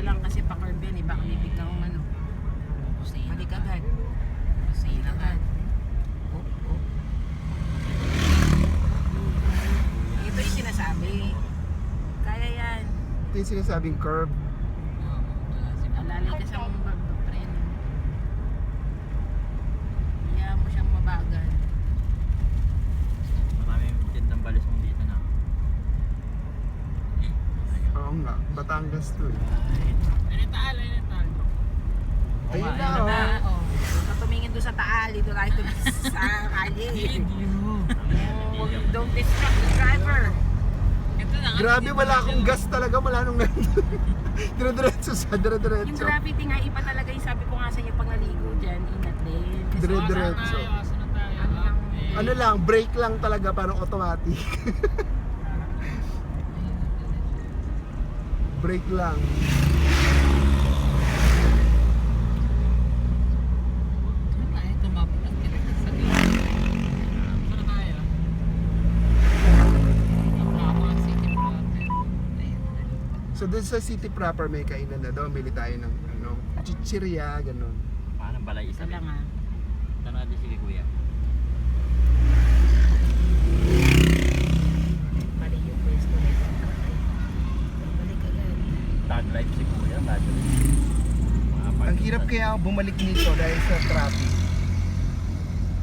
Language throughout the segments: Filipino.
lang kasi pa-curve yan, eh. Baka may biglang ano. Balik agad. Balik agad. Oh, oh. Ito yung sinasabi. Kaya yan. Ito yung sinasabing curve. Alalay ka sa mag-preno. Kaya mo siyang mabagal. Maraming tindang balisong dito na. Oo nga, Batangas to eh. Ano taal? Ayun na Ano na? oh. Huwag tumingin doon sa taal. Dito tayo sa kalye. Don't distract the driver. Grabe, wala akong gas talaga mula nung nandun. Dire-diretso sa Yung dire-diretso. gravity nga, iba talaga yung sabi ko nga sa inyo pag naligo dyan, ingat din. Kasi Dire-diretso. Ano lang, brake lang talaga, parang automatic. Brake lang. So dun sa city proper may kainan na daw, bili tayo ng ano, chichirya, ganun. Paano balay isa Isa lang ah. Tanong natin si Kuya. Mali yung pwesto na ito. Balik agad. Tag life si Kuya. Tag life. Ang hirap kaya bumalik nito dahil sa traffic.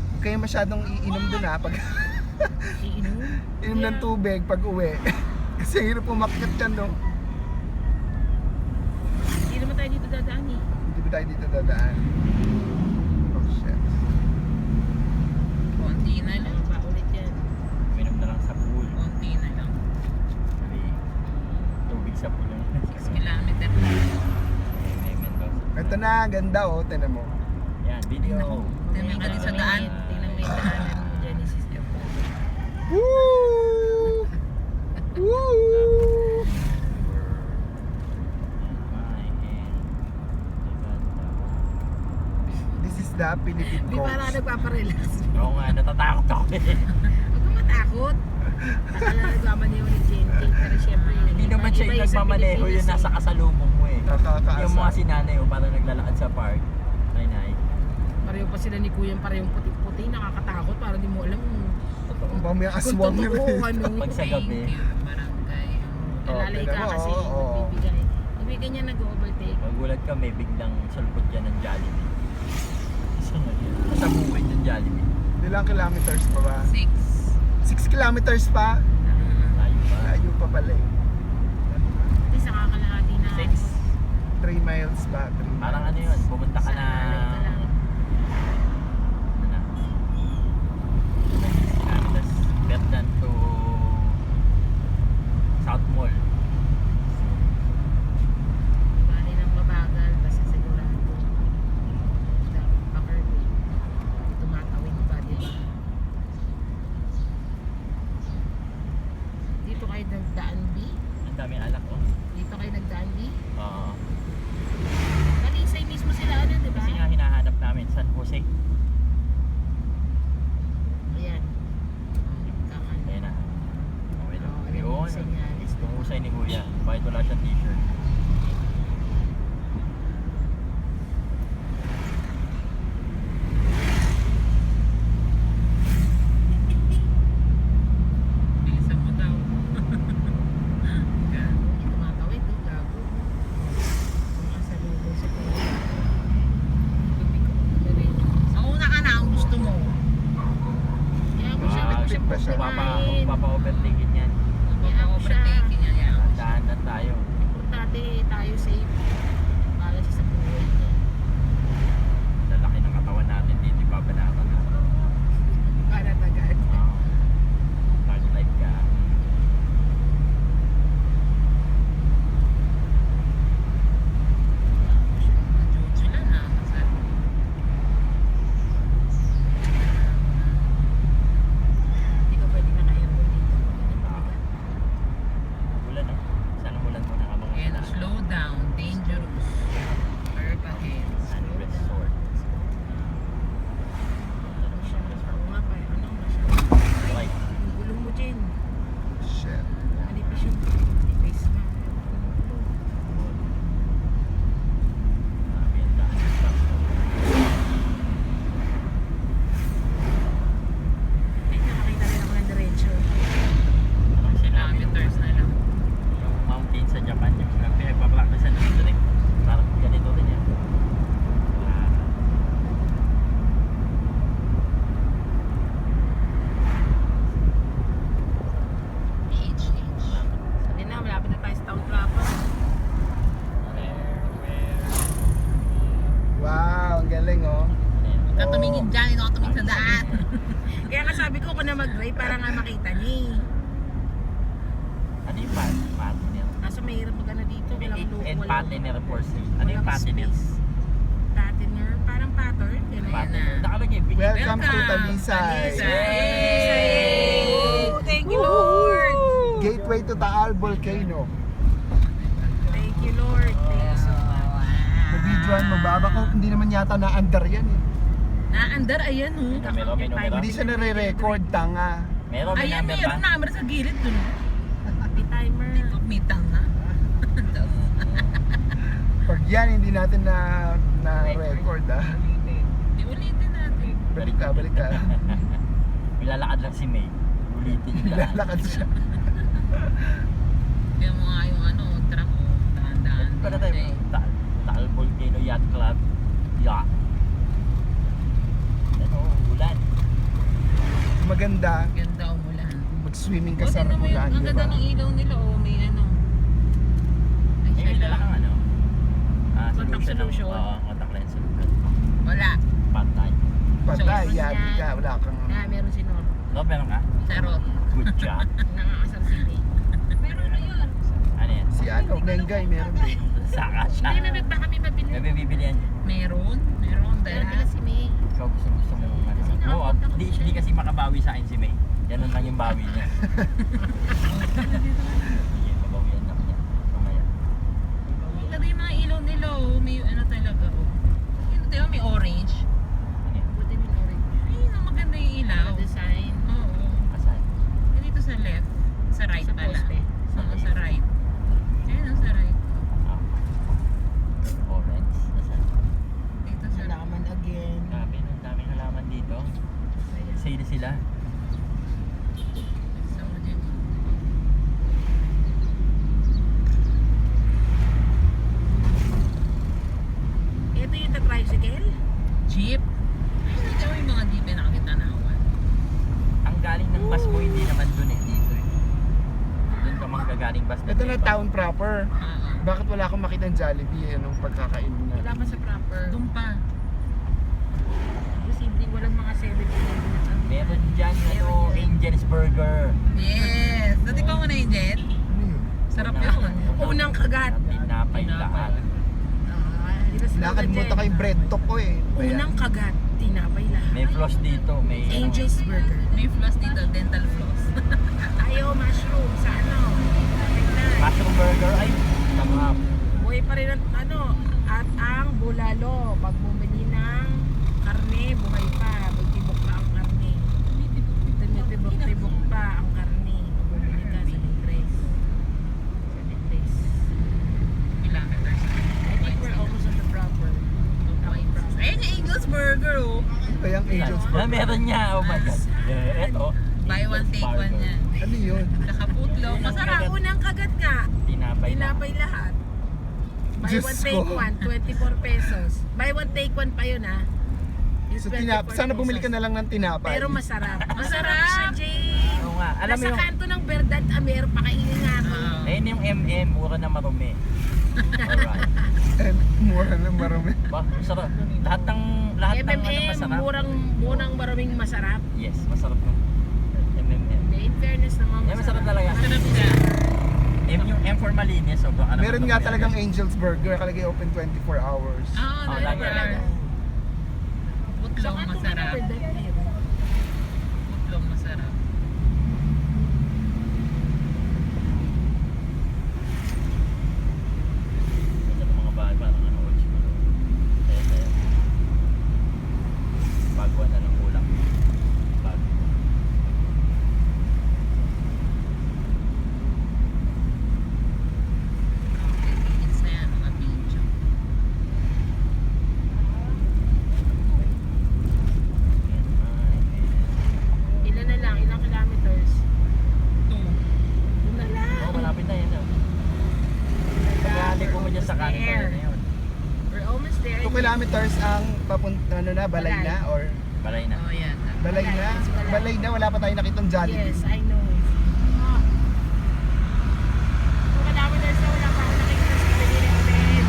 Huwag kayo masyadong iinom dun ha, pag Iinom? inom ng tubig pag uwi. Kasi ang hirap umakyat yan no. Hindi naman tayo dito dadaan eh. Hindi ba tayo dito dadaan? Oh shit. Konti na lang. Pa ulit yan. Minom na lang sa pool. Konti na lang. Sabi, tubig sa pool. 6 kilometer lang. May Mendoza. Ito na, ganda oh, tinan mo. Yan, video. Tingnan ka din sa daan. Tingnan mo yung daanan mo Genesis Airport. Woo! Woo! This is the Philippine Di para Coast. nagpaparelax. Oo nga, natatakot ako eh. Huwag kang matakot. Akala na nagmamaneho ni Jenny. Pero syempre, Hindi naman siya yung nagmamaneho, yung nasa kasalubong mo eh. Nakakaasa. Yung mga sinanay mo, parang naglalakad sa park. Nay. Pareho pa sila ni Kuya, parehong puti-puti, nakakatakot. Para di mo alam Ang bang may kung aswang na totoo, ano. Pag sa gabi. Barangay. Oh, Alalay ka tingnan mo, kasi, oh. magbibigay. Magbibigay niya nag-overtake. Magulat ka, may biglang salpot dyan ng Jollibee. Sa bukid yung Jollibee. Ilang kilometers pa ba? 6. 6 kilometers pa? Tayo pa. Layo pa pala eh. At least nakakalahati na. 6. 3 miles pa. 3 miles. Parang ano yun, pumunta ka Sa na... alalay ka lang. Ano na? 6 kilometers. Berdan to... South Mall. Bali ng mabagal, basta sigurado. Dapat pa-curve eh. Hindi tumatawid pa, di ba? Dito kayo nagdaan, B? Ang dami alak oh. Dito kayo nagdaan, B? Oo. Talisay mismo sila, ano, di ba? Kasi nga hinahanap namin, San Jose. Ayan. Kakan. Ayan na. Okay na. Oh, ayan yung Yun. senyales. Tumusay ni Kuya. Bakit wala siyang t-shirt? Bilisan mo daw. Hindi tumatawid, no? Gago. Sumasalubong sa kuya. Mauna ka na ang gusto mo. Kaya mo siya, Ah, ba't mo siya ba siya? pupunahin? Papa-overtaking yan. Kaya mo siya. Dahan na tayo. Importante tayo safe. Para siya sa buhay niya. Lalaki ng katawan natin, hindi ba banatan na? Para tagad. Tag life ka. Sila na. Hindi ka pwede naka-aircon dito. Ulan oh. Sana ulan muna habang And slow down, danger Ano yung partner? Kaso mahirap magano dito. Walang loop. And partner for sale. Ano yung walang partner? space. Patiner. Parang pattern. Ganun. Partner. Nakalagay. Welcome to Talisay. Yay! Thank you, Lord. Gateway to Taal Volcano. Thank you, Lord. Thank you so much. Nabidyoan mo ba? Baka hindi naman yata na-under yan eh. Naandar, ayan oh. Numero, may numero. Hindi siya nare-record, tanga. Meron, may Ayan, number ba? meron number sa gilid dun. May timer. Dito, may tanga. Pag yan, hindi natin na-record ah. Di ulitin natin. Balik ka, balik ka. May lalakad lang si May. Ulitin yung daan. Lalakad siya. Kaya mo nga yung ano, truck mo. Daan-daan. Para tayo, Taal Volcano Yacht Club. Yacht. Ano, ulan. Maganda. Ganda umulan. Mag-swimming ka O, sa tingnan mo yung, Ramulan, ang di ganda ba? ng ilaw nila. O, may ano. Ay, May dala kang ano? Contact solution. Oo, contact lens solution. Wala. Patay. Patay, So, yabi ka. Wala kang... Meron si Nor. No, meron ka? Charot. Good job. Nakakasal sili. Pero ano yun? Ano yan? Si ano, Nengay, meron din. Saka siya. Hindi, may baka may mabili. May bibilihan niya. Meron. Meron. Dala. si May. Ikaw gusto mo ano. Kasi No, nakapunta ko siya. hindi kasi makabawi sa akin si May. Ganun lang yung bawi niya. Sige, mabawian lang niya. Mamaya. Ang ganda yung mga ilaw nila. Oh. May ano talaga. Oh. Yun, diba, may orange. Ano yan? Buti may orange. Ayun, ang maganda yung ilaw. Design. Oo. Asan? Dito sa left. Sa right Sa pala. poste. Oo, sa right. Ayun, sa right. Ah. Orange. Asan? Dito sa Halaman again. Grabe, ang daming halaman dito. Sale sila. So, dito. Ito yung tricycle? Jeep? Ay, hindi mo yung mga jeep na nakakita na ako. Ang galing ng bus mo hindi naman dun eh. Dito eh. Doon ka manggagaling bus. Ito na town proper. Oo. Bakit wala akong makita ng Jollibee anong pagkakainan Wala natin? pa sa proper. Doon pa. Posibleng walang mga 7-Eleven na kami. Meron dyan, ano, Angel's Burger. Yes! Dati ko muna yung jet. Ano yun? Sarap Unang- yun. Unang kagat. Tinapay lahat. Di ba sila Nakalimutan ko yung bread talk ko eh. Ayan. Unang kagat. Tinapay lahat. May floss dito, may Angel's Burger. May floss dito, dental floss. Ayaw mushroom sa ano. mushroom burger. Ay, sarap. Buhay pa rin ang ano. At ang bulalo. Pag bumili ng karne, buhay pa. Magtibok pa ang karne. Tumitibok-tibok pa ang karne. Pag bumili ka sa Negres. Sa Negres. Kilometers. I think we're almost at the proper. Ayun yung Angel's Burger, oh. Ano ba yung Angel's Ah, Burger? meron niya. Oh my God. Eto. Buy one, take one yan. Ano yun? Nakaputlo. Masarap. Unang kagat nga. Tinapay lahat. Tinapay lahat. Buy Diyos one, ko. take one. 24 pesos. Buy one, take one pa yun ha. Yung So, 24 sana bumili ka pesos. na lang ng tinapay. Pero masarap. Masarap. siya, Jane. Oo nga. Alam mo Nasa yung, kanto ng Verdad Amer, pakainin nga ako. ayun yung MM, mura na marumi. Alright. And mura na marami. Ba, masarap. Lahat ng ano MMM, masarap. murang maraming masarap. Yes, masarap ng MMM. In fairness naman, Yeah, masarap talaga. Masarap siya. M yung M for malinis, so ano Meron nga talagang Angel's Burger, nakalagay open 24 hours. Oo, Oh, lagi never. talaga. Putlong masarap. Putlong masarap. Ganda ng mga bahay, parang ano, old school. Saya-saya. Baguan na lang kulang. Bago. Convenience na yan, mga video. Ilan na lang, ilang kilometers? 2. Doon na lang. Oh, malapit na yan. Pagkali ko mo dyan sa kanin ko na yun. We're almost there. 2 kilometers ang papunta, ano na, Balay na? Or Balay na. Oh, yan. Balay na? Balay na, wala pa tayong nakitang Jollibee. Yes, I know. 2 kilometers na wala pa ako nakikita sa 7-Eleven.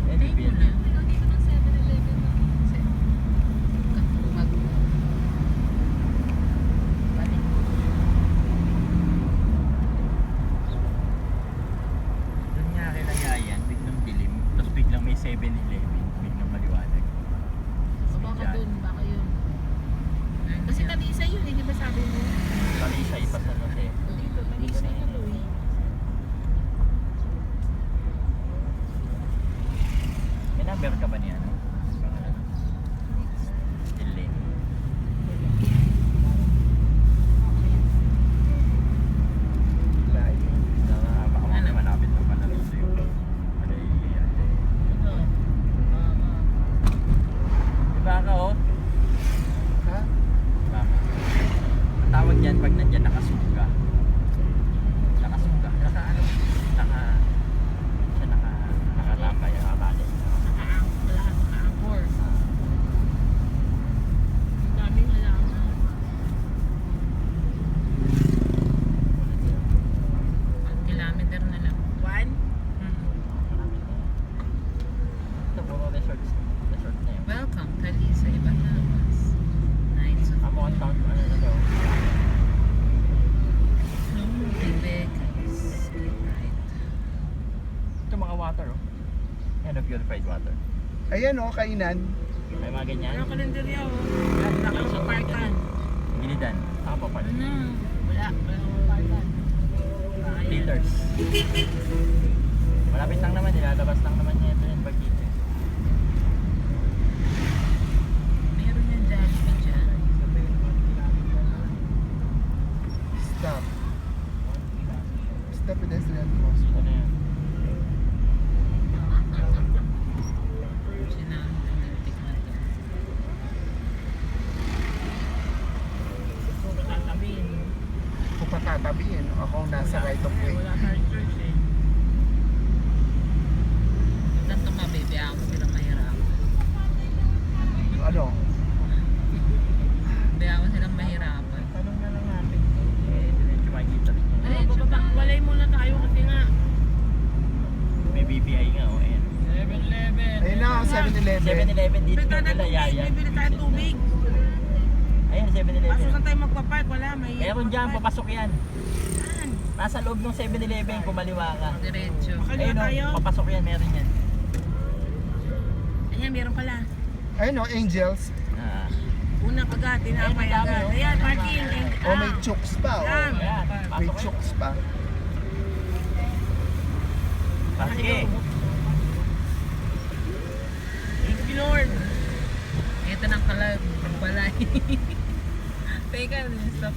Eh, di pin. pa sa Jose. Dito, talis na tuloy. May number ka ba niya? Still lane. Baka Ano? malapit na pala rito yung Ano? Diba ka oh? Ha? Diba ka? Ang tawag yan pag nandyan nakasuga. Nakasuga. Nakatapay. Nakabalik. Naka-anchor. Ang daming halaman. Ang kilometer na lang. 1? Ito puro resort na yun. Welcome, Talisay, Batangas. Nights of Amo ang sound, ano na to? Vegas. Good night. Ito mga water oh. Yan ang purified water. Ayan o, kainan. May mga ganyan. Ano kalendarya oh? Nakakaparkan. Gilidan. Saka pa pala. Ano? Wala. Wala akong parkan. Filters. Malapit lang naman, nilalabas lang naman niya ito yung pag dito. Meron yung Jollibee dyan. Stop. Stop pedestrian crossing. Ano yan? Sinabi ng lintik na to. Kung matatabihin. Kung patatabihin, ako ang nasa right of way. Wala tayong choice eh. Huwag tumabi, biya ako silang mahirapan. Ano? Biya ako silang mahirapan. Tanong na lang natin. Eh, diretso makikita rin yan. Ano, babakbalay muna tayo kasi nga. May BPI nga oh. Ayan. 7-Eleven. Ayun na, 7-Eleven. 7-Eleven dito Bili tayo ng nila tubig. yaya. Bibili tayo ng tubig. Ayan, Kaso 7-Eleven. saan tayo magpapark? Wala, may... Meron dyan, papasok yan. Saan? Nasa loob ng 7-Eleven, kumaliwa ka. Diretso. Makaliwa Ayun tayo. oh, papasok yan, meron yan. Ayan, meron pala. Ayun o, Angels. Ah. Unang agad, tinapay Ayun, ang dami, agad. oh. Ayan, parking. O may chooks pa. O. Yan. Ayan, May pasok yan. chooks pa. Ah, sige.